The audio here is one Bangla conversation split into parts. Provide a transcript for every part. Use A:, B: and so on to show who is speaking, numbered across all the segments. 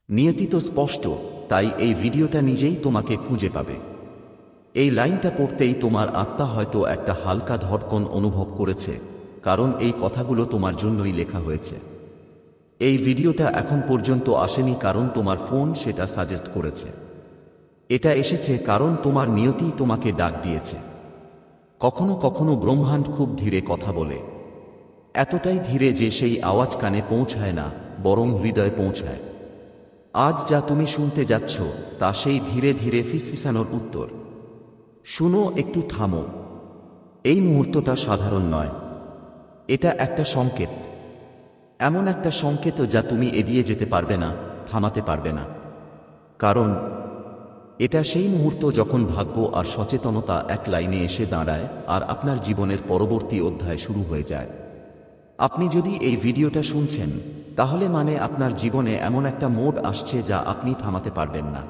A: নিয়তি তো স্পষ্ট, তাই এই ভিডিওটা নিজেই তোমাকে খুঁজে পাবে। এই লাইনটা পড়তেই তোমার আত্মা হয়তো একটা হালকা ধড়কন অনুভব করেছে, কারণ এই কথাগুলো তোমার জন্যই লেখা হয়েছে। এই ভিডিওটা এখন পর্যন্ত আসেনি কারণ তোমার ফোন সেটা সাজেস্ট করেছে। এটা এসেছে কারণ তোমার নিয়তি তোমাকে ডাক দিয়েছে। কখনো কখনো ব্রহ্মাণ্ড খুব ধীরে কথা বলে, এতটাই ধীরে যে সেই আওয়াজ কানে পৌঁছায় না, বরং হৃদয়ে পৌঁছায়। আজ যা তুমি শুনতে যাচ্ছ তা সেই ধীরে ধীরে ফিসফিসানোর উত্তর। শুনো, একটু থামো। এই মুহূর্তটা সাধারণ নয়, এটা একটা সংকেত। এমন একটা সংকেত যা তুমি এড়িয়ে যেতে পারবে না, থামাতে পারবে না। কারণ এটা সেই মুহূর্ত যখন ভাগ্য আর সচেতনতা এক লাইনে এসে দাঁড়ায় আর আপনার জীবনের পরবর্তী অধ্যায় শুরু হয়ে যায়। আপনি যদি এই ভিডিওটা শুনছেন, তাহলে মানে আপনার জীবনে এমন একটা মোড় আসছে যা আপনি থামাতে পারবেন না।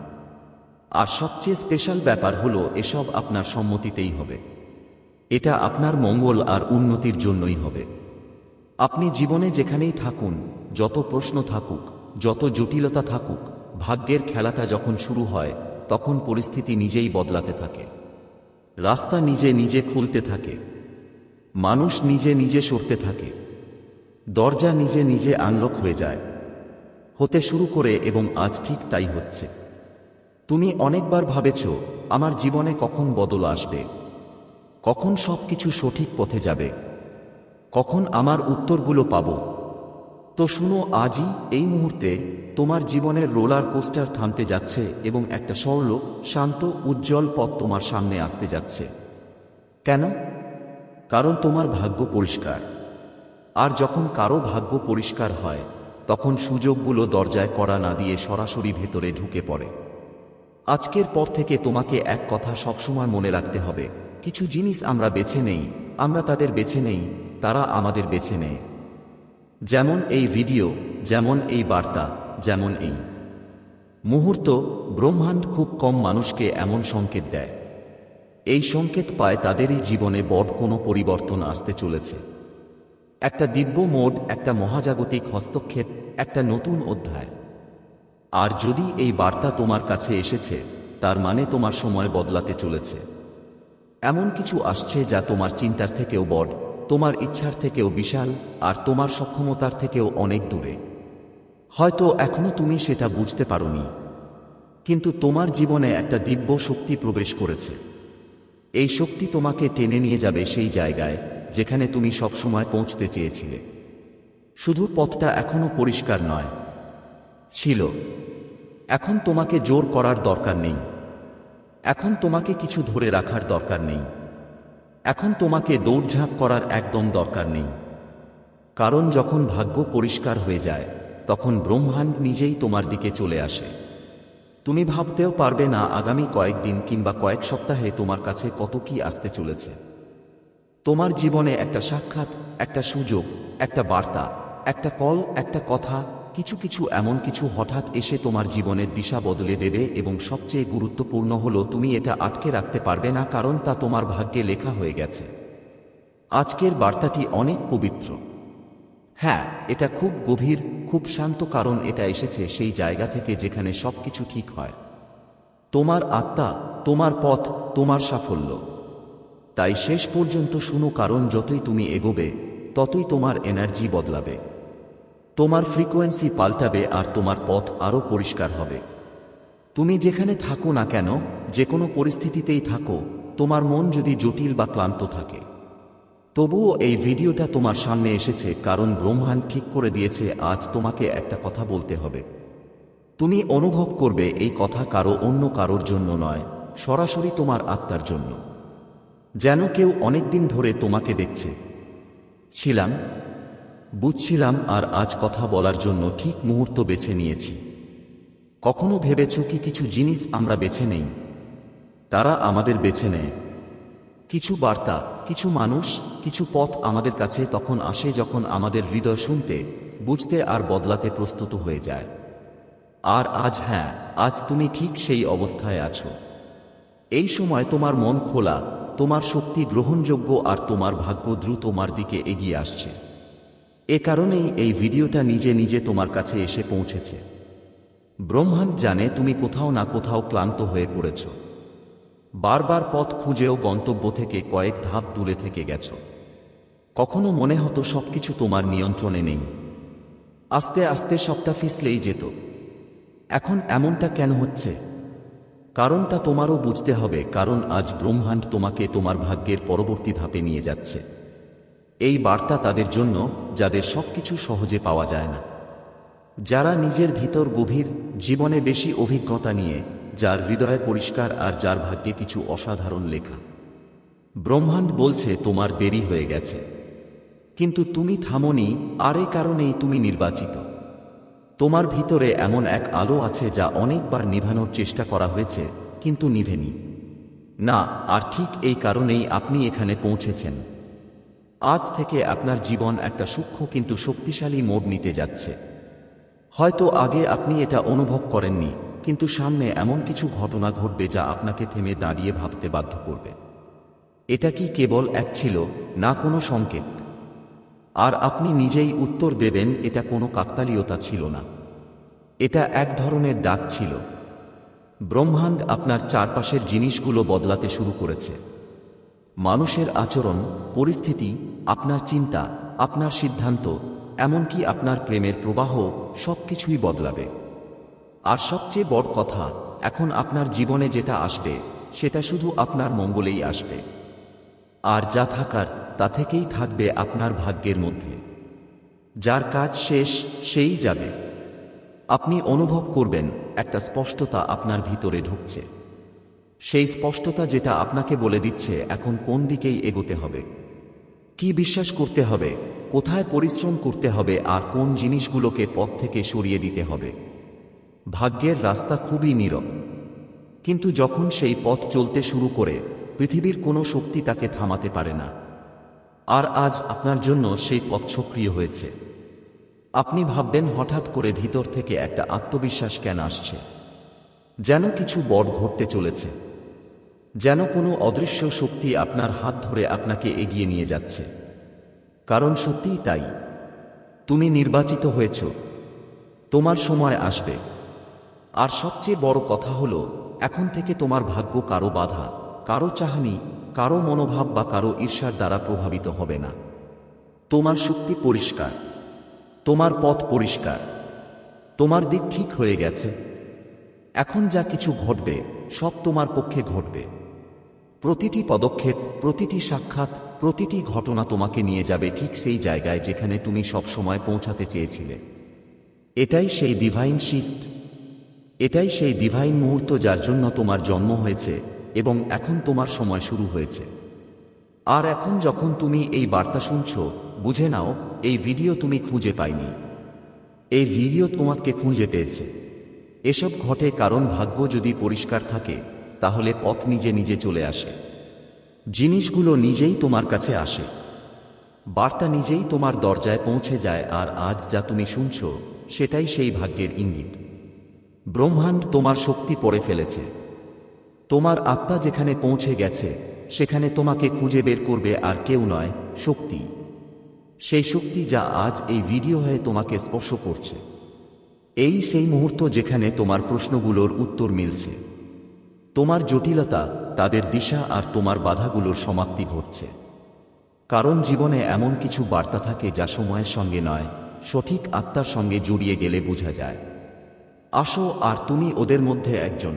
A: আর সবচেয়ে স্পেশাল ব্যাপার হলো, এসব আপনার সম্মতিতেই হবে। এটা আপনার মঙ্গল আর উন্নতির জন্যই হবে। আপনি জীবনে যেখানেই থাকুন, যত প্রশ্ন থাকুক, যত জটিলতা থাকুক, ভাগ্যের খেলাটা যখন শুরু হয় তখন পরিস্থিতি নিজেই বদলাতে থাকে। রাস্তা নিজে নিজে খুলতে থাকে, মানুষ নিজে নিজে সরতে থাকে, দরজা নিজে নিজে আনলক হয়ে যায়, হতে শুরু করে, এবং আজ ঠিক তাই হচ্ছে। তুমি অনেকবার ভাবেছ, আমার জীবনে কখন বদল আসবে, কখন সবকিছু সঠিক পথে যাবে, কখন আমার উত্তরগুলো পাব। তো শুনো, আজই এই মুহূর্তে তোমার জীবনের রোলার কোস্টার থামতে যাচ্ছে এবং একটা সরল, শান্ত, উজ্জ্বল পথ তোমার সামনে আসতে যাচ্ছে। কেন? কারণ তোমার ভাগ্য পরিষ্কার। আর যখন কারো ভাগ্য পরিষ্কার হয়, তখন সুযোগগুলো দরজায় কড়া না দিয়ে সরাসরি ভেতরে ঢুকে পড়ে। আজকের পর থেকে তোমাকে এক কথা সবসময় মনে রাখতে হবে, কিছু জিনিস আমরা বেছে নেই, আমরা তাদের বেছে নেই, তারা আমাদের বেছে নেয়। যেমন এই ভিডিও, যেমন এই বার্তা, যেমন এই মুহূর্ত। ব্রহ্মাণ্ড খুব কম মানুষকে এমন সংকেত দেয়। এই সংকেত পায় তাদেরই জীবনে বড় কোনো পরিবর্তন আসতে চলেছে। একটা দিব্য মোড়, একটা মহাজাগতিক হস্তক্ষেপ, একটা নতুন অধ্যায়। আর যদি এই বার্তা তোমার কাছে এসেছে, তার মানে তোমার সময় বদলাতে চলেছে। এমন কিছু আসছে যা তোমার চিন্তার থেকেও বড়, তোমার ইচ্ছার থেকেও বিশাল, আর তোমার সক্ষমতার থেকেও অনেক দূরে। হয়তো এখনো তুমি সেটা বুঝতে পারোনি, কিন্তু তোমার জীবনে একটা দিব্য শক্তি প্রবেশ করেছে। এই শক্তি তোমাকে টেনে নিয়ে যাবে সেই জায়গায় যেখানে তুমি সবসময় পৌঁছতে চেয়েছিলে। শুধু পথটা এখনো পরিষ্কার নয়, ছিল। এখন তোমাকে জোর করার দরকার নেই, এখন তোমাকে কিছু ধরে রাখার দরকার নেই, এখন তোমাকে দৌড়ঝাঁপ করার একদম দরকার নেই। কারণ যখন ভাগ্য পরিষ্কার হয়ে যায়, তখন ব্রহ্মাণ্ড নিজেই তোমার দিকে চলে আসে। তুমি ভাবতেও পারবে না আগামী কয়েকদিন কিংবা কয়েক সপ্তাহে তোমার কাছে কত কি আসতে চলেছে। তোমার জীবনে একটা সাক্ষাৎ, একটা সুযোগ, একটা বার্তা, একটা কল, একটা কথা, কিছু কিছু এমন কিছু হঠাৎ এসে তোমার জীবনের দিশা বদলে দেবে। এবং সবচেয়ে গুরুত্বপূর্ণ হলো, তুমি এটা আটকে রাখতে পারবে না, কারণ তা তোমার ভাগ্যে লেখা হয়ে গেছে। আজকের বার্তাটি অনেক পবিত্র। হ্যাঁ, এটা খুব গভীর, খুব শান্ত, কারণ এটা এসেছে সেই জায়গা থেকে যেখানে সবকিছু ঠিক হয়। তোমার আত্মা, তোমার পথ, তোমার সাফল্য। তাই শেষ পর্যন্ত শুনো, কারণ যতই তুমি এগোবে, ততই তোমার এনার্জি বদলাবে, তোমার ফ্রিকোয়েন্সি পাল্টাবে, আর তোমার পথ আরও পরিষ্কার হবে। তুমি যেখানে থাকো না কেন, যে কোনো পরিস্থিতিতেই থাকো, তোমার মন যদি জটিল বা ক্লান্ত থাকে, তবুও এই ভিডিওটা তোমার সামনে এসেছে, কারণ ব্রহ্মাণ্ড ঠিক করে দিয়েছে আজ তোমাকে একটা কথা বলতে হবে। তুমি অনুভব করবে এই কথা অন্য কারোর জন্য নয়, সরাসরি তোমার আত্মার জন্য। যেন কেউ অনেকদিন ধরে তোমাকে দেখছে। ছিলাম, বুঝছিলাম, আর আজ কথা বলার জন্য ঠিক মুহূর্ত বেছে নিয়েছি। কখনো ভেবেছ কি কিছু জিনিস আমরা বেছে নেই, তারা আমাদের বেছে নেয়? কিছু বার্তা, কিছু মানুষ, কিছু পথ আমাদের কাছে তখন আসে যখন আমাদের হৃদয় শুনতে, বুঝতে আর বদলাতে প্রস্তুত হয়ে যায়। আর আজ, হ্যাঁ, আজ তুমি ঠিক সেই অবস্থায় আছো। এই সময় তোমার মন খোলা, তোমার শক্তি গ্রহণযোগ্য, আর তোমার ভাগ্য দ্রুত তোমার দিকে এগিয়ে আসছে। এ কারণেই এই ভিডিওটা নিজে নিজে তোমার কাছে এসে পৌঁছেছে। ব্রহ্মাণ্ড জানে তুমি কোথাও না কোথাও ক্লান্ত হয়ে পড়েছ, বারবার পথ খুঁজেও গন্তব্য থেকে কয়েক ধাপ দূরে থেকে গেছ। কখনো মনে হতো সবকিছু তোমার নিয়ন্ত্রণে নেই, আস্তে আস্তে সবটা ফিসলেই যেত। এখন এমনটা কেন হচ্ছে? কারণটা তোমারও বুঝতে হবে, কারণ আজ ব্রহ্মাণ্ড তোমাকে তোমার ভাগ্যের পরবর্তী ধাপে নিয়ে যাচ্ছে। এই বার্তা তাদের জন্য যাদের সবকিছু সহজে পাওয়া যায় না, যারা নিজের ভিতর গভীর, জীবনে বেশি অভিজ্ঞতা নিয়ে, যার হৃদয় পরিষ্কার আর যার ভাগ্যে কিছু অসাধারণ লেখা। ব্রহ্মাণ্ড বলছে তোমার দেরি হয়ে গেছে, কিন্তু তুমি থামোনি, আর এই কারণেই তুমি নির্বাচিত। তোমার ভিতরে এমন এক আলো আছে যা অনেকবার নিভানোর চেষ্টা করা হয়েছে, কিন্তু নিভেনি না, আর ঠিক এই কারণেই আপনি এখানে পৌঁছেছেন। আজ থেকে আপনার জীবন একটা সূক্ষ্ম কিন্তু শক্তিশালী মোড় নিতে যাচ্ছে। হয়তো আগে আপনি এটা অনুভব করেননি, কিন্তু সামনে এমন কিছু ঘটনা ঘটবে যা আপনাকে থেমে দাঁড়িয়ে ভাবতে বাধ্য করবে। এটা কি কেবল এক ছিল, না কোনো সংকেত? আর আপনি নিজেই উত্তর দেবেন, এটা কোনো কাকতালীয়তা ছিল না, এটা এক ধরনের ডাক ছিল। ব্রহ্মাণ্ড আপনার চারপাশের জিনিসগুলো বদলাতে শুরু করেছে। মানুষের আচরণ, পরিস্থিতি, আপনার চিন্তা, আপনার সিদ্ধান্ত, এমনকি আপনার প্রেমের প্রবাহ, সবকিছুই বদলাবে। আর সবচেয়ে বড় কথা, এখন আপনার জীবনে যেটা আসবে সেটা শুধু আপনার মঙ্গলেই আসবে। আর যা থাকার তা থেকেই থাকবে আপনার ভাগ্যের মধ্যে। যার কাজ শেষ সেই যাবে। আপনি অনুভব করবেন একটা স্পষ্টতা আপনার ভিতরে ঢুকছে। সেই স্পষ্টতা যেটা আপনাকে বলে দিচ্ছে এখন কোন দিকেই এগোতে হবে, কি বিশ্বাস করতে হবে, কোথায় পরিশ্রম করতে হবে, আর কোন জিনিসগুলোকে পথ থেকে সরিয়ে দিতে হবে। ভাগ্যের রাস্তা খুবই নীরব, কিন্তু যখন সেই পথ চলতে শুরু করে, পৃথিবীর কোনো শক্তি তাকে থামাতে পারে না। আর আজ আপনার জন্য সেই পথ সক্রিয় হয়েছে। আপনি ভাববেন হঠাৎ করে ভিতর থেকে একটা আত্মবিশ্বাস কেন আসছে, যেন কিছু বড় ঘটতে চলেছে, যেন কোনো অদৃশ্য শক্তি আপনার হাত ধরে আপনাকে এগিয়ে নিয়ে যাচ্ছে। কারণ সত্যিই তাই, তুমি নির্বাচিত হয়েছ, তোমার সময় আসবে। আর সবচেয়ে বড় কথা হলো, এখন থেকে তোমার ভাগ্য কারো বাধা, কারো চাহনি, কারো মনোভাব বা কারো ঈর্ষার দ্বারা প্রভাবিত হবে না। তোমার শক্তি পরিষ্কার, তোমার পথ পরিষ্কার, তোমার দিক ঠিক হয়ে গেছে। এখন যা কিছু ঘটবে সব তোমার পক্ষে ঘটবে। প্রতিটি পদক্ষেপ, প্রতিটি সাক্ষাৎ, প্রতিটি ঘটনা তোমাকে নিয়ে যাবে ঠিক সেই জায়গায় যেখানে তুমি সব সময় পৌঁছাতে চেয়েছিলে। এটাই সেই ডিভাইন শিফট, এটাই সেই ডিভাইন মুহূর্ত যার জন্য তোমার জন্ম হয়েছে, এবং এখন তোমার সময় শুরু হয়েছে। আর এখন যখন তুমি এই বার্তা শুনছ, বুঝে নাও এই ভিডিও তুমি খুঁজে পাইনি, এই ভিডিও তোমাকে খুঁজে পেয়েছে। এসব ঘটে কারণ ভাগ্য যদি পরিষ্কার থাকে তাহলে পথ নিজে নিজে চলে আসে, জিনিসগুলো নিজেই তোমার কাছে আসে, বার্তা নিজেই তোমার দরজায় পৌঁছে যায়। আর আজ যা তুমি শুনছ সেটাই সেই ভাগ্যের ইঙ্গিত। ব্রহ্মাণ্ড তোমার শক্তি পড়ে ফেলেছে, তোমার আত্মা যেখানে পৌঁছে গেছে সেখানে তোমাকে খুঁজে বের করবে আর কেউ নয়, শক্তি। সেই শক্তি যা আজ এই ভিডিও হয়ে তোমাকে স্পর্শ করছে। এই সেই মুহূর্ত যেখানে তোমার প্রশ্নগুলোর উত্তর মিলছে, তোমার জটিলতা, তাদের দিশা আর তোমার বাধাগুলোর সমাপ্তি ঘটছে। কারণ জীবনে এমন কিছু বার্তা থাকে যা সময়ের সঙ্গে নয়, সঠিক আত্মার সঙ্গে জড়িয়ে গেলে বোঝা যায়। আসো, আর তুমি ওদের মধ্যে একজন।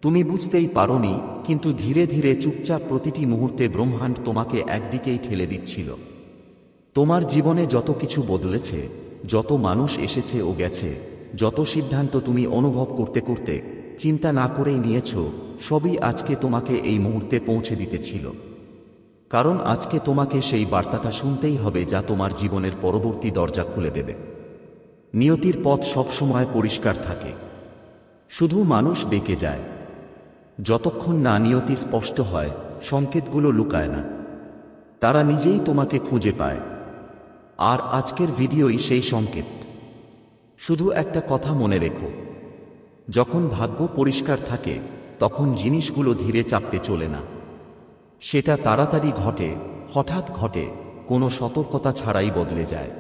A: তুমি বুঝতেই পারোনি, কিন্তু ধীরে ধীরে চুপচাপ প্রতিটি মুহূর্তে ব্রহ্মাণ্ড তোমাকে একদিকেই ঠেলে দিচ্ছিল। তোমার জীবনে যত কিছু বদলেছে, যত মানুষ এসেছে ও গেছে, যত সিদ্ধান্ত তুমি অনুভব করতে করতে চিন্তা না করেই নিয়েছ, সবই আজকে তোমাকে এই মুহূর্তে পৌঁছে দিতেছিল। কারণ আজকে তোমাকে সেই বার্তাটা শুনতেই হবে যা তোমার জীবনের পরবর্তী দরজা খুলে দেবে। নিয়তির পথ সবসময় পরিষ্কার থাকে, শুধু মানুষ বেঁকে যায়। যতক্ষণ না নিয়তি স্পষ্ট হয়, সংকেতগুলো লুকায় না, তারা নিজেই তোমাকে খুঁজে পায়। আর আজকের ভিডিওই সেই সংকেত। শুধু একটা কথা মনে রেখো, যখন ভাগ্য পরিষ্কার থাকে তখন জিনিসগুলো ধীরে চাপতে চলে না, সেটা তাড়াতাড়ি ঘটে, হঠাৎ ঘটে, কোনো সতর্কতা ছাড়াই বদলে যায়।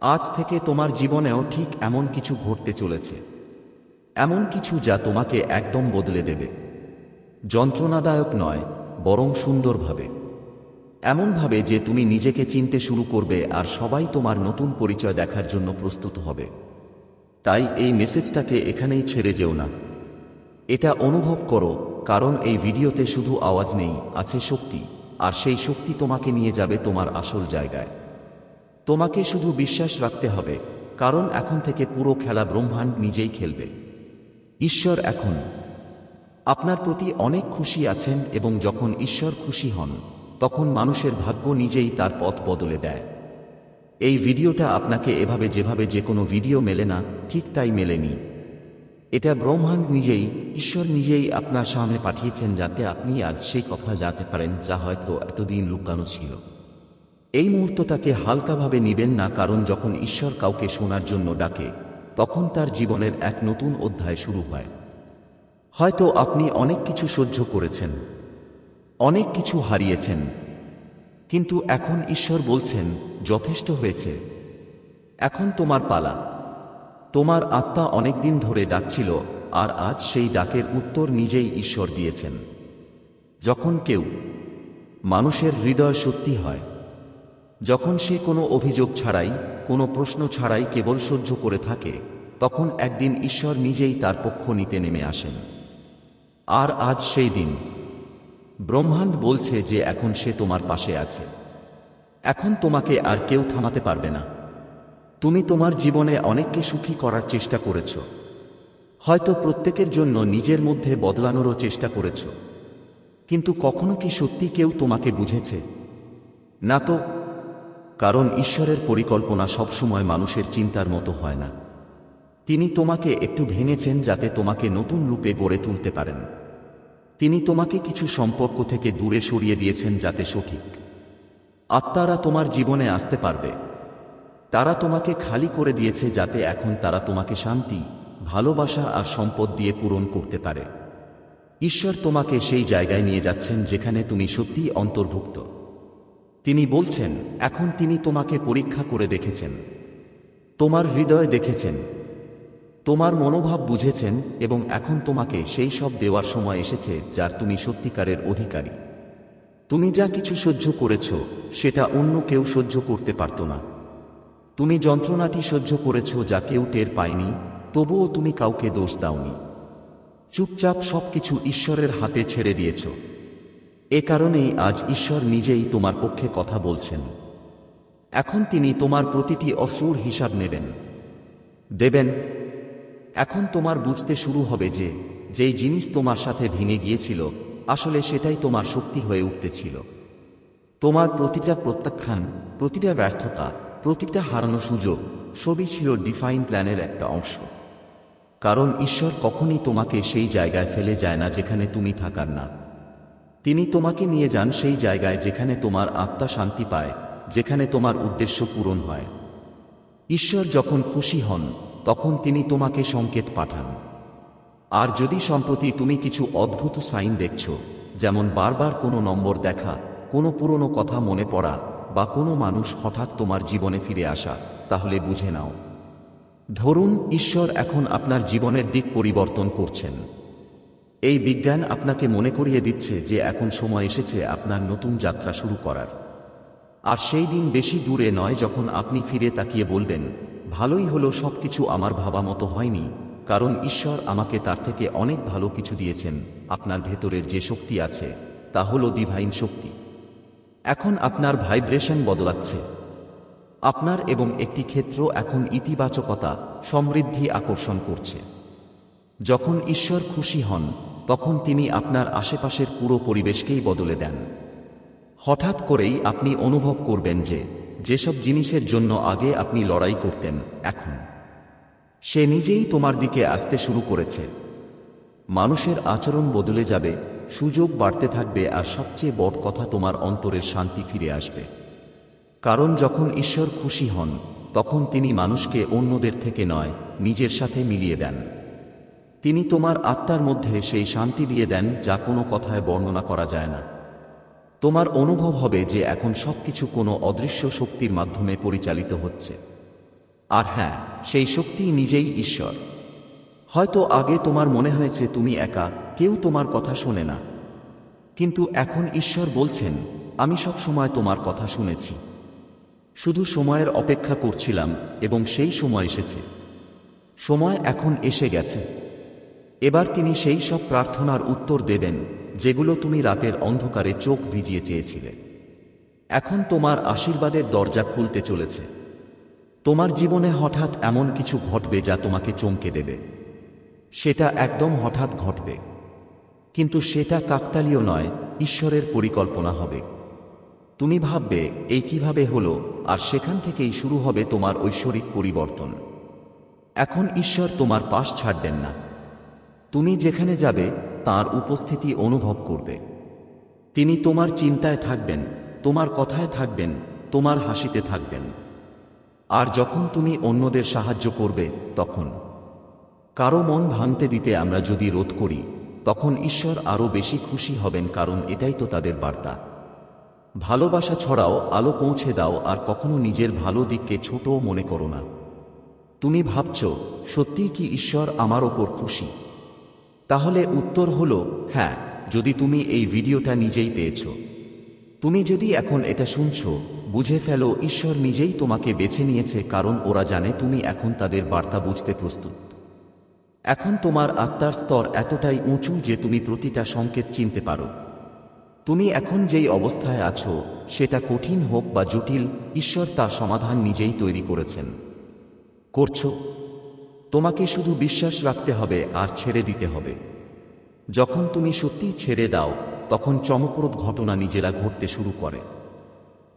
A: আজ থেকে তোমার জীবনেও ঠিক এমন কিছু ঘটতে চলেছে। এমন কিছু যা তোমাকে একদম বদলে দেবে। যন্ত্রণাদায়ক নয়, বরং সুন্দরভাবে। এমনভাবে যে তুমি নিজেকে চিনতে শুরু করবে আর সবাই তোমার নতুন পরিচয় দেখার জন্য প্রস্তুত হবে। তাই এই মেসেজটাকে এখানেই ছেড়ে যেও না। এটা অনুভব করো, কারণ এই ভিডিওতে শুধু আওয়াজ নেই, আছে শক্তি। আর সেই শক্তি তোমাকে নিয়ে যাবে তোমার আসল জায়গায়। তোমাকে শুধু বিশ্বাস রাখতে হবে, কারণ এখন থেকে পুরো খেলা ব্রহ্মাণ্ড নিজেই খেলবে। ঈশ্বর এখন আপনার প্রতি অনেক খুশি আছেন, এবং যখন ঈশ্বর খুশি হন তখন মানুষের ভাগ্য নিজেই তার পথ বদলে দেয়। এই ভিডিওটা আপনাকে এভাবে যেভাবে যে কোনো ভিডিও মেলে না, ঠিক তাই মেলেনি। এটা ব্রহ্মাণ্ড নিজেই, ঈশ্বর নিজেই আপনার সামনে পাঠিয়েছেন, যাতে আপনি আজ সেই কথা জানতে পারেন যা হয়তো এতদিন লুকানো ছিল। এই মুহূর্তটাকে হালকাভাবে নিবেন না, কারণ যখন ঈশ্বর কাউকে শোনার জন্য ডাকে তখন তার জীবনের এক নতুন অধ্যায় শুরু হয়। হয়তো আপনি অনেক কিছু সহ্য করেছেন, অনেক কিছু হারিয়েছেন, কিন্তু এখন ঈশ্বর বলছেন যথেষ্ট হয়েছে, এখন তোমার পালা। তোমার আত্মা অনেকদিন ধরে ডাকছিল, আর আজ সেই ডাকের উত্তর নিজেই ঈশ্বর দিয়েছেন। যখন কেউ মানুষের হৃদয় সত্যি হয়, যখন সে কোনো অভিযোগ ছাড়াই, কোনো প্রশ্ন ছাড়াই কেবল সহ্য করে থাকে, তখন একদিন ঈশ্বর নিজেই তার পক্ষ নিতে নেমে আসেন। আর আজ সেই দিন। ব্রহ্মাণ্ড বলছে যে এখন সে তোমার পাশে আছে। এখন তোমাকে আর কেউ থামাতে পারবে না। তুমি তোমার জীবনে অনেককে সুখী করার চেষ্টা করেছ, হয়তো প্রত্যেকের জন্য নিজের মধ্যে বদলানোরও চেষ্টা করেছ, কিন্তু কখনো কি সত্যি কেউ তোমাকে বুঝেছে? না তো। কারণ ঈশ্বরের পরিকল্পনা সবসময় মানুষের চিন্তার মতো হয় না। তিনি তোমাকে একটু ভেঙেছেন যাতে তোমাকে নতুন রূপে গড়ে তুলতে পারেন। তিনি তোমাকে কিছু সম্পর্ক থেকে দূরে সরিয়ে দিয়েছেন যাতে সঠিক আত্মারা তোমার জীবনে আসতে পারবে। তারা তোমাকে খালি করে দিয়েছে যাতে এখন তারা তোমাকে শান্তি, ভালোবাসা আর সম্পদ দিয়ে পূরণ করতে পারে। ঈশ্বর তোমাকে সেই জায়গায় নিয়ে যাচ্ছেন যেখানে তুমি সত্যিই অন্তর্ভুক্ত। তিনি বলছেন এখন তিনি তোমাকে পরীক্ষা করে দেখেছেন, তোমার হৃদয় দেখেছেন, তোমার মনোভাব বুঝেছেন, এবং এখন তোমাকে সেই সব দেওয়ার সময় এসেছে যার তুমি সত্যিকারের অধিকারী। তুমি যা কিছু সহ্য করেছ সেটা অন্য কেউ সহ্য করতে পারত না। তুমি যন্ত্রণাটি সহ্য করেছ যা কেউ টের পায়নি, তবুও তুমি কাউকে দোষ দাওনি। চুপচাপ সবকিছু ঈশ্বরের হাতে ছেড়ে দিয়েছ। এ কারণেই আজ ঈশ্বর নিজেই তোমার পক্ষে কথা বলছেন। এখন তিনি তোমার প্রতিটি অশ্রুর হিসাব দেবেন। এখন তোমার বুঝতে শুরু হবে যে যেই জিনিস তোমার সাথে ভেঙে গিয়েছিল আসলে সেটাই তোমার শক্তি হয়ে উঠতেছিল। তোমার প্রতিটা প্রত্যাখ্যান, প্রতিটা ব্যর্থতা, প্রতিটা হারানো সুযোগ সবই ছিল ডিফাইন প্ল্যানের একটা অংশ। কারণ ঈশ্বর কখনই তোমাকে সেই জায়গায় ফেলে যায় না যেখানে তুমি থাকার না। তিনি তোমাকে নিয়ে যান সেই জায়গায় যেখানে তোমার আত্মা শান্তি পায়, যেখানে তোমার উদ্দেশ্য পূরণ হয়। ঈশ্বর যখন খুশি হন তখন তিনি তোমাকে সংকেত পাঠান। আর যদি সম্প্রতি তুমি কিছু অদ্ভুত সাইন দেখছ, যেমন বারবার কোনো নম্বর দেখা, কোনো পুরনো কথা মনে পড়া, বা কোনো মানুষ হঠাৎ তোমার জীবনে ফিরে আসা, তাহলে বুঝে নাও, ধরুন ঈশ্বর এখন আপনার জীবনের দিক পরিবর্তন করছেন। এই বিজ্ঞান আপনাকে মনে করিয়ে দিচ্ছে যে এখন সময় এসেছে আপনার নতুন যাত্রা শুরু করার। আর সেই দিন বেশি দূরে নয় যখন আপনি ফিরে তাকিয়ে বলবেন, ভালোই হলো, সবকিছু আমার ভাবা মতো হয়নি, কারণ ঈশ্বর আমাকে তার থেকে অনেক ভালো কিছু দিয়েছেন। আপনার ভেতরের যে শক্তি আছে তা হলো ডিভাইন শক্তি। এখন আপনার ভাইব্রেশন বদলাচ্ছে। আপনার এবং একটি ক্ষেত্র এখন ইতিবাচকতা, সমৃদ্ধি আকর্ষণ করছে। যখন ঈশ্বর খুশি হন তখন তিনি আপনার আশেপাশের পুরো পরিবেশকেই বদলে দেন। হঠাৎ করেই আপনি অনুভব করবেন যে যেসব জিনিসের জন্য আগে আপনি লড়াই করতেন, এখন সে নিজেই তোমার দিকে আসতে শুরু করেছে। মানুষের আচরণ বদলে যাবে, সুযোগ বাড়তে থাকবে, আর সবচেয়ে বড় কথা, তোমার অন্তরের শান্তি ফিরে আসবে। কারণ যখন ঈশ্বর খুশি হন তখন তিনি মানুষকে অন্যদের থেকে নয়, নিজের সাথে মিলিয়ে দেন। তিনি তোমার আত্মার মধ্যে সেই শান্তি দিয়ে দেন যা কোনো কথায় বর্ণনা করা যায় না। তোমার অনুভব হবে যে এখন সবকিছু কোনো অদৃশ্য শক্তির মাধ্যমে পরিচালিত হচ্ছে। আর হ্যাঁ, সেই শক্তি নিজেই ঈশ্বর। হয়তো আগে তোমার মনে হয়েছে তুমি একা, কেউ তোমার কথা শোনে না। কিন্তু এখন ঈশ্বর বলছেন, আমি সব সময় তোমার কথা শুনেছি। শুধু সময়ের অপেক্ষা করছিলাম এবং সেই সময় এসেছে। সময় এখন এসে গেছে। এবার তিনি সেই সব প্রার্থনার উত্তর দেবেন যেগুলো তুমি রাতের অন্ধকারে চোখ ভিজিয়ে চেয়েছিলে। এখন তোমার আশীর্বাদের দরজা খুলতে চলেছে। তোমার জীবনে হঠাৎ এমন কিছু ঘটবে যা তোমাকে চমকে দেবে। সেটা একদম হঠাৎ ঘটবে, কিন্তু সেটা কাকতালীয় নয়, ঈশ্বরের পরিকল্পনা হবে। তুমি ভাববে এই কিভাবে হলো, আর সেখান থেকেই শুরু হবে তোমার ঐশ্বরিক পরিবর্তন। এখন ঈশ্বর তোমার পাশ ছাড়বেন না। তুমি যেখানে যাবে তার উপস্থিতি অনুভব করবে। তিনি তোমার চিন্তায় থাকবেন, তোমার কথায় থাকবেন, তোমার হাসিতে থাকবেন। আর যখন তুমি অন্যদের সাহায্য করবে তখন কারো মন ভাঙতে দিতে আমরা যদি রোধ করি, তখন ঈশ্বর আরও বেশি খুশি হবেন, কারণ এটাই তো তাদের বার্তা। ভালোবাসা ছড়াও, আলো পৌঁছে দাও, আর কখনো নিজের ভালো দিককে ছোটও মনে করো না। তুমি ভাবছ, সত্যিই কি ঈশ্বর আমার ওপর খুশি? তাহলে উত্তর হলো হ্যাঁ, যদি তুমি এই ভিডিওটা নিজেই পেয়েছ। তুমি যদি এখন এটা শুনছ, বুঝে ফেলো ঈশ্বর নিজেই তোমাকে বেছে নিয়েছে, কারণ ওরা জানে তুমি এখন তাদের বার্তা বুঝতে প্রস্তুত। এখন তোমার আত্মার স্তর এতটাই উঁচু যে তুমি প্রতিটা সংকেত চিনতে পারো। তুমি এখন যেই অবস্থায় আছো, সেটা কঠিন হোক বা জটিল, ঈশ্বর তার সমাধান নিজেই তৈরি করেছেন। করছো? তোমাকে শুধু বিশ্বাস রাখতে হবে আর ছেড়ে দিতে হবে। যখন তুমি সত্যিই ছেড়ে দাও, তখন চমকপ্রদ ঘটনা নিজেরা ঘটতে শুরু করে।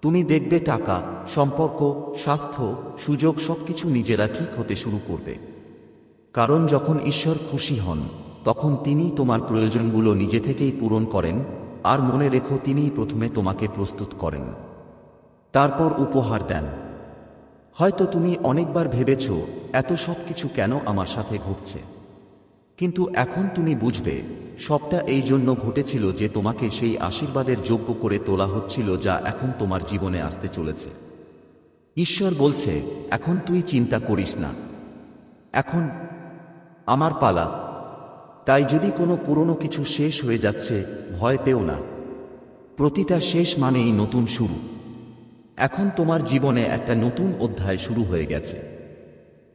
A: তুমি দেখবে টাকা, সম্পর্ক, স্বাস্থ্য, সুযোগ সবকিছু নিজেরা ঠিক হতে শুরু করবে। কারণ যখন ঈশ্বর খুশি হন, তখন তিনি তোমার প্রয়োজনগুলো নিজে থেকেই পূরণ করেন। আর মনে রেখো, তিনিই প্রথমে তোমাকে প্রস্তুত করেন, তারপর উপহার দেন। হয়তো তুমি অনেকবার ভেবেছ, এত সব কিছু কেন আমার সাথে ঘটছে? কিন্তু এখন তুমি বুঝবে, সবটা এই জন্য ঘটেছিল যে তোমাকে সেই আশীর্বাদের যোগ্য করে তোলা হচ্ছিল যা এখন তোমার জীবনে আসতে চলেছে। ঈশ্বর বলছে, এখন তুই চিন্তা করিস না, এখন আমার পালা। তাই যদি কোনো পুরনো কিছু শেষ হয়ে যাচ্ছে, ভয় পেও না। প্রতিটা শেষ মানেই নতুন শুরু। এখন তোমার জীবনে একটা নতুন অধ্যায় শুরু হয়ে গেছে,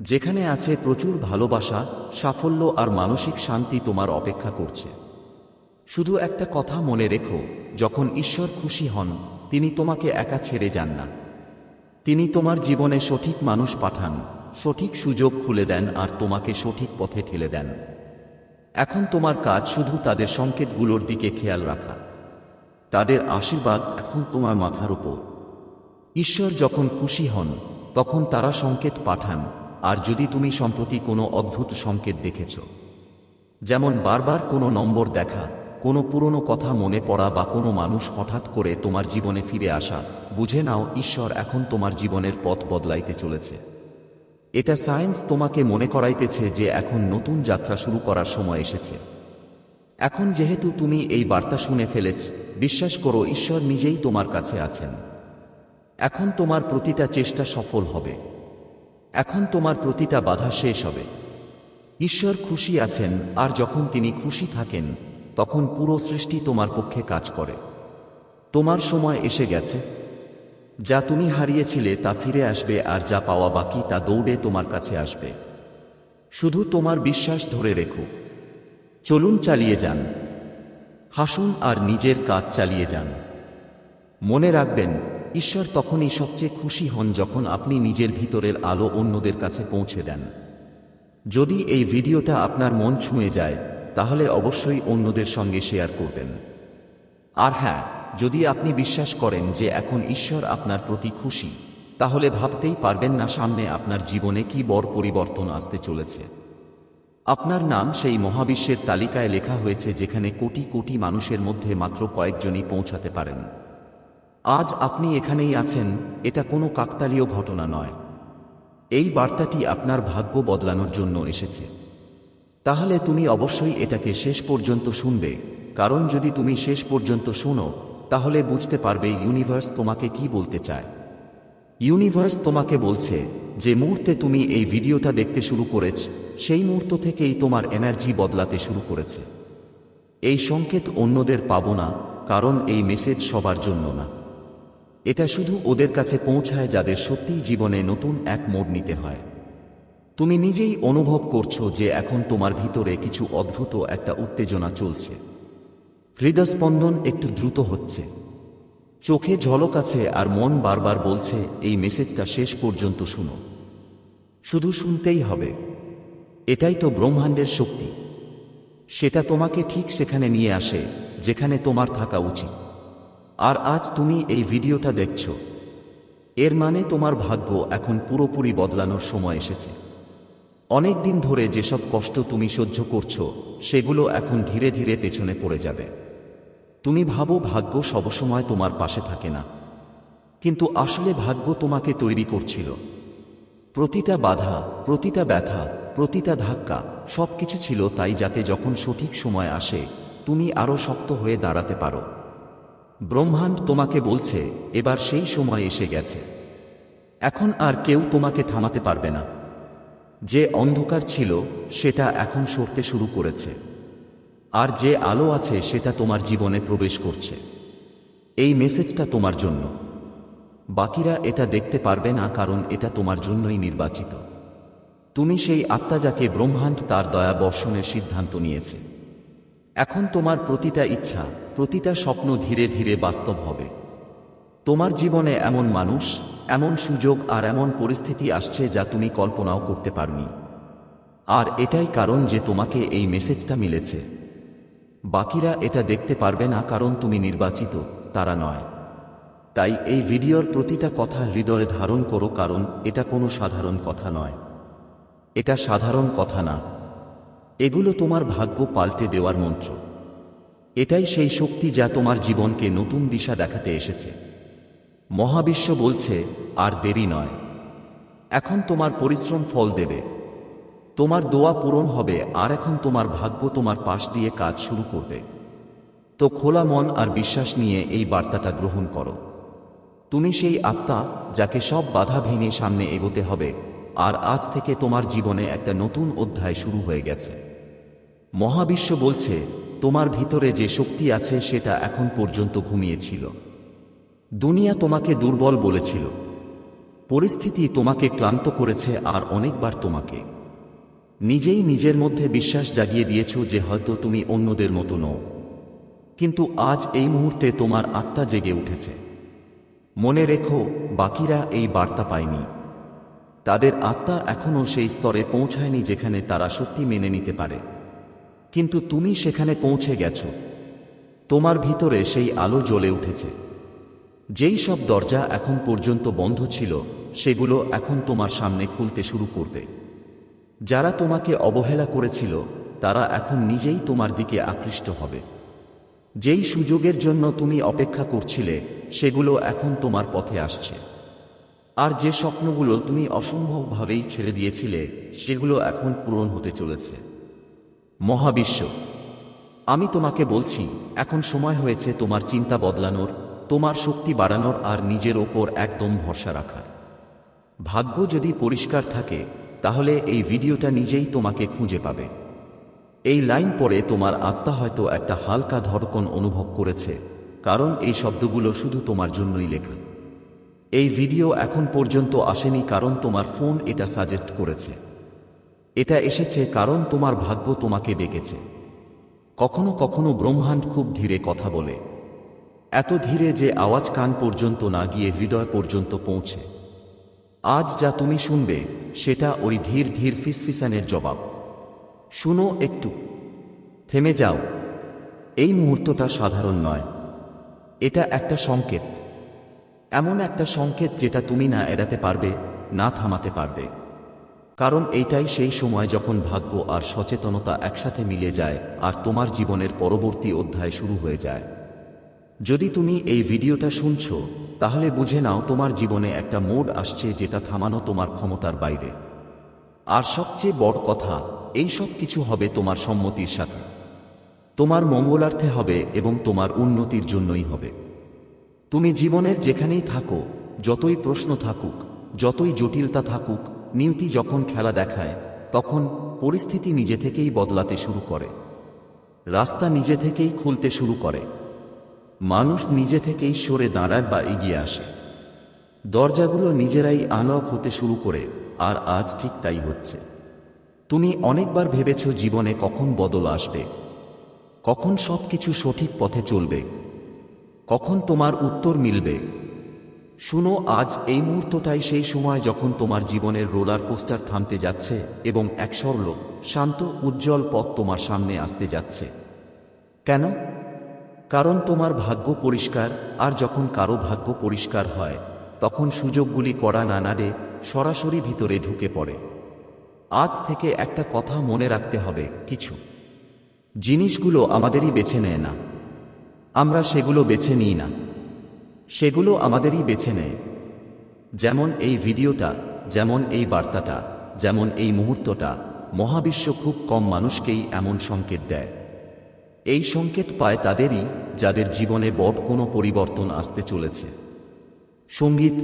A: যেখানে আছে প্রচুর ভালোবাসা, সাফল্য আর মানসিক শান্তি তোমার অপেক্ষা করছে। শুধু একটা কথা মনে রেখো, যখন ঈশ্বর খুশি হন, তিনি তোমাকে একা ছেড়ে যান না। তিনি তোমার জীবনে সঠিক মানুষ পাঠান, সঠিক সুযোগ খুলে দেন আর তোমাকে সঠিক পথে ঠেলে দেন। এখন তোমার কাজ শুধু তাদের সংকেতগুলোর দিকে খেয়াল রাখা। তাদের আশীর্বাদ এখন তোমার মাথার উপর। ঈশ্বর যখন খুশি হন, তখন তারা সংকেত পাঠান। আর যদি তুমি সম্প্রতি কোনো অদ্ভুত সংকেত দেখেছ, যেমন বারবার কোনো নম্বর দেখা, কোনো পুরনো কথা মনে পড়া বা কোনো মানুষ হঠাৎ করে তোমার জীবনে ফিরে আসা, বুঝে নাও ঈশ্বর এখন তোমার জীবনের পথ বদলাইতে চলেছে। এটা সায়েন্স তোমাকে মনে করাইতেছে যে এখন নতুন যাত্রা শুরু করার সময় এসেছে। এখন যেহেতু তুমি এই বার্তা শুনে ফেলেছ, বিশ্বাস করো ঈশ্বর নিজেই তোমার কাছে আছেন। এখন তোমার প্রতিটা চেষ্টা সফল হবে। এখন তোমার প্রতিটা বাধা শেষ হবে। ঈশ্বর খুশি আছেন, আর যখন তিনি খুশি থাকেন, তখন পুরো সৃষ্টি তোমার পক্ষে কাজ করে। তোমার সময় এসে গেছে। যা তুমি হারিয়েছিলে তা ফিরে আসবে, আর যা পাওয়া বাকি তা দৌড়ে তোমার কাছে আসবে। শুধু তোমার বিশ্বাস ধরে রেখো। চলুন, চালিয়ে যান, হাসুন আর নিজের কাজ চালিয়ে যান। মনে রাখবেন, ঈশ্বর তখনই সবচেয়ে খুশি হন যখন আপনি নিজের ভিতরের আলো অন্যদের কাছে পৌঁছে দেন। যদি এই ভিডিওটা আপনার মন ছুঁয়ে যায়, তাহলে অবশ্যই অন্যদের সঙ্গে শেয়ার করবেন। আর হ্যাঁ, যদি আপনি বিশ্বাস করেন যে এখন ঈশ্বর আপনার প্রতি খুশি, তাহলে ভাবতেই পারবেন না সামনে আপনার জীবনে কি বড় পরিবর্তন আসতে চলেছে। আপনার নাম সেই মহাবিশ্বের তালিকায় লেখা হয়েছে যেখানে কোটি কোটি মানুষের মধ্যে মাত্র কয়েকজনই পৌঁছাতে পারেন। আজ আপনি এখানেই আছেন, এটা কোনো কাকতালীয় ঘটনা নয়। এই বার্তাটি আপনার ভাগ্য বদলানোর জন্য এসেছে। তাহলে তুমি অবশ্যই এটাকে শেষ পর্যন্ত শুনবে, কারণ যদি তুমি শেষ পর্যন্ত শোনো, তাহলে বুঝতে পারবে ইউনিভার্স তোমাকে কি বলতে চায়। ইউনিভার্স তোমাকে বলছে, যে মুহূর্তে তুমি এই ভিডিওটা দেখতে শুরু করেছ, সেই মুহূর্ত থেকেই তোমার এনার্জি বদলাতে শুরু করেছে। এই সংকেত অন্যদের পাবো না, কারণ এই মেসেজ সবার জন্য না। এটা শুধু ওদের কাছে পৌঁছায় যাদের সত্যিই জীবনে নতুন এক মোড় নিতে হয়। তুমি নিজেই অনুভব করছো যে এখন তোমার ভিতরে কিছু অদ্ভুত একটা উত্তেজনা চলছে। হৃদস্পন্দন একটু দ্রুত হচ্ছে, চোখে ঝলক আছে, আর মন বারবার বলছে এই মেসেজটা শেষ পর্যন্ত শুনো, শুধু শুনতেই হবে। এটাই তো ব্রহ্মাণ্ডের শক্তি, সেটা তোমাকে ঠিক সেখানে নিয়ে আসে যেখানে তোমার থাকা উচিত। আর আজ তুমি এই ভিডিওটা দেখছো, এর মানে তোমার ভাগ্য এখন পুরোপুরি বদলানোর সময় এসেছে। অনেক দিন ধরে যেসব কষ্ট তুমি সহ্য করছো সেগুলো এখন ধীরে ধীরে পেছনে পড়ে যাবে। তুমি ভাবো ভাগ্য সবসময় তোমার পাশে থাকে না, কিন্তু আসলে ভাগ্য তোমাকে তৈরি করছিল। প্রতিটা বাধা, প্রতিটা ব্যথা, প্রতিটা ধাক্কা সবকিছু ছিল তাই, যাতে যখন সঠিক সময় আসে তুমি আরো শক্ত হয়ে দাঁড়াতে পারো। ব্রহ্মাণ্ড তোমাকে বলছে এবার সেই সময় এসে গেছে। এখন আর কেউ তোমাকে থামাতে পারবে না। যে অন্ধকার ছিল সেটা এখন সরতে শুরু করেছে, আর যে আলো আছে সেটা তোমার জীবনে প্রবেশ করছে। এই মেসেজটা তোমার জন্য। বাকিরা এটা দেখতে পারবে না, কারণ এটা তোমার জন্যই নির্বাচিত। তুমি সেই আত্মা যাকে ব্রহ্মাণ্ড তার দয়া বর্ষণের সিদ্ধান্ত নিয়েছে। এখন তোমার প্রতিটা ইচ্ছা, প্রতিটা স্বপ্ন ধীরে ধীরে বাস্তব হবে। তোমার জীবনে এমন মানুষ, এমন সুযোগ আর এমন পরিস্থিতি আসছে যা তুমি কল্পনাও করতে পারোনি। আর এটাই কারণ যে তোমাকে এই মেসেজটা মিলেছে। বাকিরা এটা দেখতে পারবে না, কারণ তুমি নির্বাচিত, তারা নয়। তাই এই ভিডিওর প্রতিটা কথা হৃদয়ে ধারণ করো, কারণ এটা কোনো সাধারণ কথা নয়। এটা সাধারণ কথা না, এগুলো তোমার ভাগ্য পাল্টে দেওয়ার মন্ত্র। এটাই সেই শক্তি যা তোমার জীবনকে নতুন দিশা দেখাতে এসেছে। মহাবিশ্ব বলছে আর দেরি নয়, এখন তোমার পরিশ্রম ফল দেবে, তোমার দোয়া পূরণ হবে, আর এখন তোমার ভাগ্য তোমার পাশ দিয়ে কাজ শুরু করবে। তো খোলা মন আর বিশ্বাস নিয়ে এই বার্তাটা গ্রহণ করো। তুমি সেই আত্মা যাকে সব বাধা ভেঙে সামনে এগোতে হবে, আর আজ থেকে তোমার জীবনে একটা নতুন অধ্যায় শুরু হয়ে গেছে। মহাবিশ্ব বলছে তোমার ভিতরে যে শক্তি আছে সেটা এখন পর্যন্ত ঘুমিয়েছিল। দুনিয়া তোমাকে দুর্বল বলেছিল, পরিস্থিতি তোমাকে ক্লান্ত করেছে, আর অনেকবার তোমাকে নিজেই নিজের মধ্যে বিশ্বাস জাগিয়ে দিয়েছ যে হয়তো তুমি অন্যদের মতো নও। কিন্তু আজ এই মুহূর্তে তোমার আত্মা জেগে উঠেছে। মনে রেখো, বাকিরা এই বার্তা পায়নি। তাদের আত্মা এখনও সেই স্তরে পৌঁছায়নি যেখানে তারা সত্যি মেনে নিতে পারে। কিন্তু তুমি সেখানে পৌঁছে গেছো। তোমার ভিতরে সেই আলো জ্বলে উঠেছে। যেই সব দরজা এখন পর্যন্ত বন্ধ ছিল সেগুলো এখন তোমার সামনে খুলতে শুরু করবে। যারা তোমাকে অবহেলা করেছিল তারা এখন নিজেই তোমার দিকে আকৃষ্ট হবে। যেই সুযোগের জন্য তুমি অপেক্ষা করছিলে সেগুলো এখন তোমার পথে আসছে। আর যে স্বপ্নগুলো তুমি অসম্ভবভাবেই ছেড়ে দিয়েছিলে সেগুলো এখন পূরণ হতে চলেছে। মহাবিশ্ব, আমি তোমাকে বলছি, এখন সময় হয়েছে তোমার চিন্তা বদলানোর, তোমার শক্তি বাড়ানোর, আর নিজের ওপর একদম ভরসা রাখার। ভাগ্য যদি পরিষ্কার থাকে তাহলে এই ভিডিওটা নিজেই তোমাকে খুঁজে পাবে। এই লাইন পড়ে তোমার আত্মা হয়তো একটা হালকা ধড়কন অনুভব করেছে, কারণ এই শব্দগুলো শুধু তোমার জন্যই লেখা। এই ভিডিও এখন পর্যন্ত আসেনি কারণ তোমার ফোন এটা সাজেস্ট করেছে। এটা এসেছে কারণ তোমার ভাগ্য তোমাকে ডেকেছে। কখনো কখনো ব্রহ্মাণ্ড খুব ধীরে কথা বলে, এত ধীরে যে আওয়াজ কান পর্যন্ত না গিয়ে হৃদয় পর্যন্ত পৌঁছে। আজ যা তুমি শুনবে সেটা ওই ধীর ধীর ফিসফিসানের জবাব। শুনো, একটু থেমে যাও। এই মুহূর্তটা সাধারণ নয়, এটা একটা সংকেত। এমন একটা সংকেত যেটা তুমি না এড়াতে পারবে, না থামাতে পারবে। কারণ এইটাই সেই সময় যখন ভাগ্য আর সচেতনতা একসাথে মিলে যায় আর তোমার জীবনের পরবর্তী অধ্যায় শুরু হয়ে যায়। যদি তুমি এই ভিডিওটা শুনছো তাহলে বুঝে নাও তোমার জীবনে একটা মোড় আসছে যেটা থামানো তোমার ক্ষমতার বাইরে। আর সবচেয়ে বড় কথা, এই সব কিছু হবে তোমার সম্মতির সাথে। তোমার মঙ্গলার্থে হবে এবং তোমার উন্নতির জন্যই হবে। তুমি জীবনের যেখানেই থাকো, যতই প্রশ্ন থাকুক, যতই জটিলতা থাকুক, নিয়তি যখন খেলা দেখায় তখন পরিস্থিতি নিজে থেকেই বদলাতে শুরু করে, রাস্তা নিজে থেকেই খুলতে শুরু করে, মানুষ নিজে থেকেই সরে দাঁড়ায় বা এগিয়ে আসে, দরজাগুলো নিজেরাই আনলক হতে শুরু করে। আর আজ ঠিক তাই হচ্ছে। তুমি অনেকবার ভেবেছ জীবনে কখন বদল আসবে, কখন সবকিছু সঠিক পথে চলবে, কখন তোমার উত্তর মিলবে। শুনো, আজ এই মুহূর্তটাই সেই সময় যখন তোমার জীবনের রোলার কোস্টার থামতে যাচ্ছে এবং এক সরল, শান্ত, উজ্জ্বল পথ তোমার সামনে আসতে যাচ্ছে। কেন? কারণ তোমার ভাগ্য পরিষ্কার, আর যখন কারো ভাগ্য পরিষ্কার হয় তখন সুযোগগুলি কড়া না নাড়ে সরাসরি ভিতরে ঢুকে পড়ে। আজ থেকে একটা কথা মনে রাখতে হবে, কিছু জিনিসগুলো আমাদেরই বেছে নেয় না, আমরা সেগুলো বেছে নিই না, সেগুলো আমাদেরই বেছে নেয়। যেমন এই ভিডিওটা, যেমন এই বার্তাটা, যেমন এই মুহূর্তটা। মহাবিশ্ব খুব কম মানুষকেই এমন সংকেত দেয়। এই সংকেত পায় তাদেরই যাদের জীবনে বড় কোনো পরিবর্তন আসতে চলেছে। সঙ্গীত।